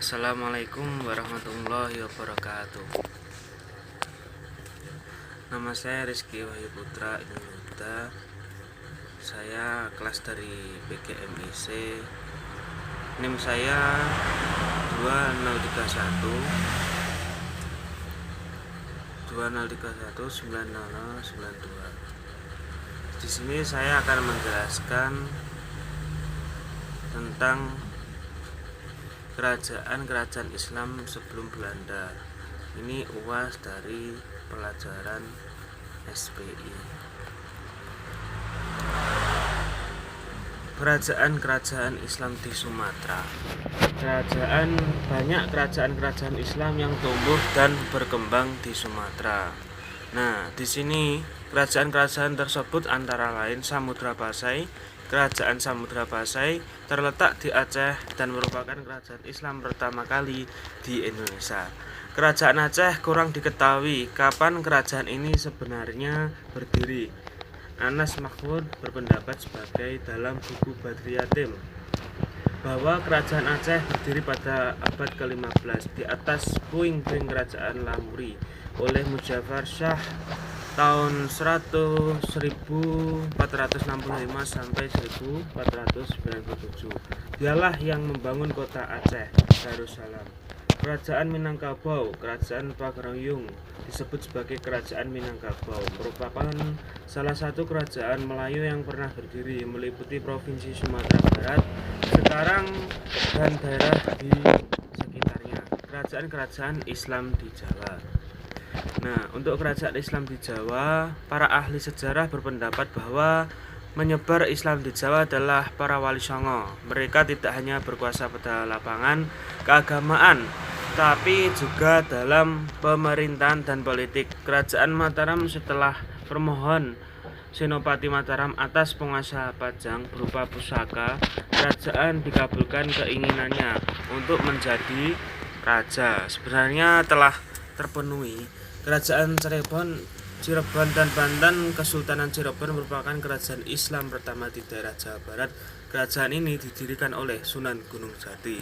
Assalamualaikum warahmatullahi wabarakatuh. Nama saya Rizky Wahyu Putra Inuta. Saya kelas dari PGMIC. NIM saya 2031 9092. Di sini saya akan menjelaskan tentang kerajaan-kerajaan Islam sebelum Belanda. Ini UAS dari pelajaran SPI. Kerajaan-kerajaan Islam di Sumatera. Banyak kerajaan-kerajaan Islam yang tumbuh dan berkembang di Sumatera. Nah, di sini kerajaan-kerajaan tersebut antara lain Samudra Pasai. Kerajaan Samudra Pasai terletak di Aceh dan merupakan kerajaan Islam pertama kali di Indonesia. Kerajaan Aceh kurang diketahui kapan kerajaan ini sebenarnya berdiri. Anas Mahmud berpendapat sebagai dalam buku Badriyatim bahwa kerajaan Aceh berdiri pada abad ke-15 di atas puing-puing kerajaan Lamuri oleh Muzaffar Shah tahun 1465 sampai 1497. Dialah yang membangun kota Aceh, Darussalam. Kerajaan Minangkabau, Kerajaan Pagaruyung disebut sebagai Kerajaan Minangkabau, merupakan salah satu kerajaan Melayu yang pernah berdiri, meliputi Provinsi Sumatera Barat sekarang dan daerah di sekitarnya. Kerajaan-kerajaan Islam di Jawa. Nah, untuk kerajaan Islam di Jawa, para ahli sejarah berpendapat bahwa menyebar Islam di Jawa adalah para wali songo. Mereka tidak hanya berkuasa pada lapangan keagamaan, tapi juga dalam pemerintahan dan politik. Kerajaan Mataram setelah permohon Senopati Mataram atas penguasa Pajang berupa pusaka, kerajaan dikabulkan keinginannya untuk menjadi raja. Sebenarnya telah terpenuhi. Kerajaan Cirebon dan Banten. Kesultanan Cirebon merupakan kerajaan Islam pertama di daerah Jawa Barat. Kerajaan ini didirikan oleh Sunan Gunung Jati.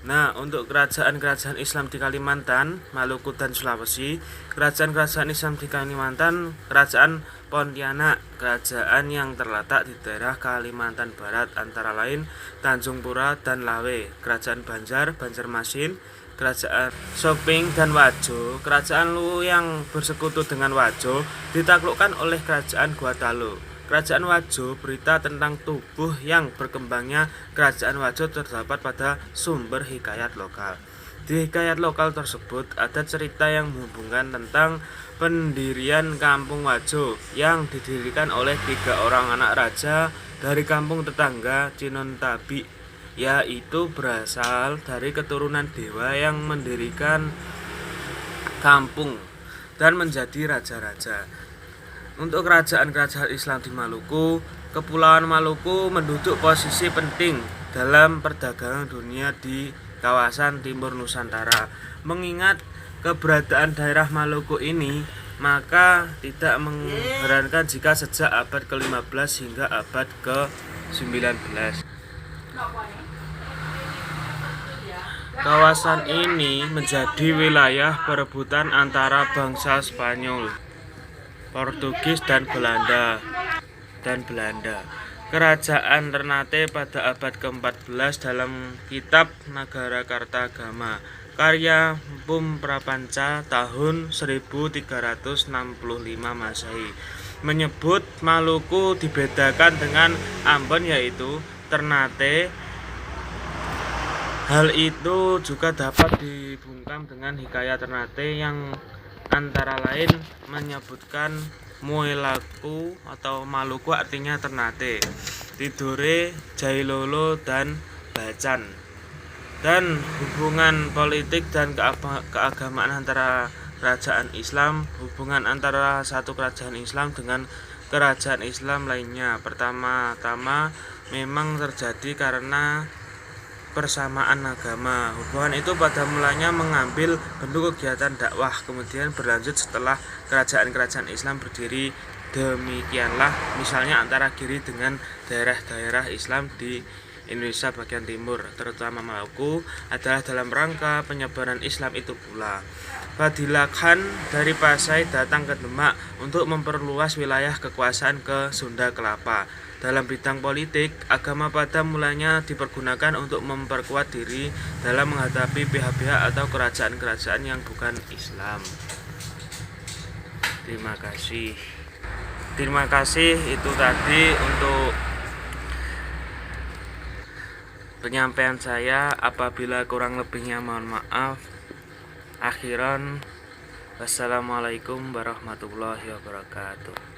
Nah, untuk kerajaan-kerajaan Islam di Kalimantan, Maluku dan Sulawesi. Kerajaan-kerajaan Islam di Kalimantan, Kerajaan Pontianak, kerajaan yang terletak di daerah Kalimantan Barat, antara lain Tanjung Pura dan Lawe. Kerajaan Banjarmasin, Kerajaan Soping dan Wajo. Kerajaan Luwu yang bersekutu dengan Wajo ditaklukkan oleh Kerajaan Guatalu. Kerajaan Wajo, berita tentang tubuh yang berkembangnya Kerajaan Wajo terdapat pada sumber hikayat lokal. Di hikayat lokal tersebut ada cerita yang menghubungkan tentang pendirian Kampung Wajo yang didirikan oleh 3 orang anak raja dari kampung tetangga Cinontabi, yaitu berasal dari keturunan dewa yang mendirikan kampung dan menjadi raja-raja. Untuk kerajaan-kerajaan Islam di Maluku, Kepulauan Maluku menduduk posisi penting dalam perdagangan dunia di kawasan timur Nusantara. Mengingat keberadaan daerah Maluku ini, maka tidak mengherankan jika sejak abad ke-15 hingga abad ke-19 kawasan ini menjadi wilayah perebutan antara bangsa Spanyol, Portugis dan Belanda. Kerajaan Ternate pada abad ke-14 dalam kitab Nagara Kartagama karya Pum Prapanca tahun 1365 Masehi menyebut Maluku dibedakan dengan Ambon, yaitu Ternate. Hal itu juga dapat dibungkam dengan hikayat Ternate yang antara lain menyebutkan Muelaku atau Maluku artinya Ternate, Tidore, Jailolo, dan Bacan. Dan hubungan politik dan keagamaan antara kerajaan Islam. Hubungan antara satu kerajaan Islam dengan kerajaan Islam lainnya pertama-tama memang terjadi karena persamaan agama. Hubungan itu pada mulanya mengambil bentuk kegiatan dakwah, kemudian berlanjut setelah kerajaan-kerajaan Islam berdiri. Demikianlah misalnya antara Giri dengan daerah-daerah Islam di Indonesia bagian timur, terutama Maluku, adalah dalam rangka penyebaran Islam itu pula. Fadilah Khan dari Pasai datang ke Demak untuk memperluas wilayah kekuasaan ke Sunda Kelapa. Dalam bidang politik, agama pada mulanya dipergunakan untuk memperkuat diri dalam menghadapi pihak-pihak atau kerajaan-kerajaan yang bukan Islam. Terima kasih. Terima kasih, itu tadi untuk penyampaian saya. Apabila kurang lebihnya mohon maaf. Akhiran, wassalamualaikum warahmatullahi wabarakatuh.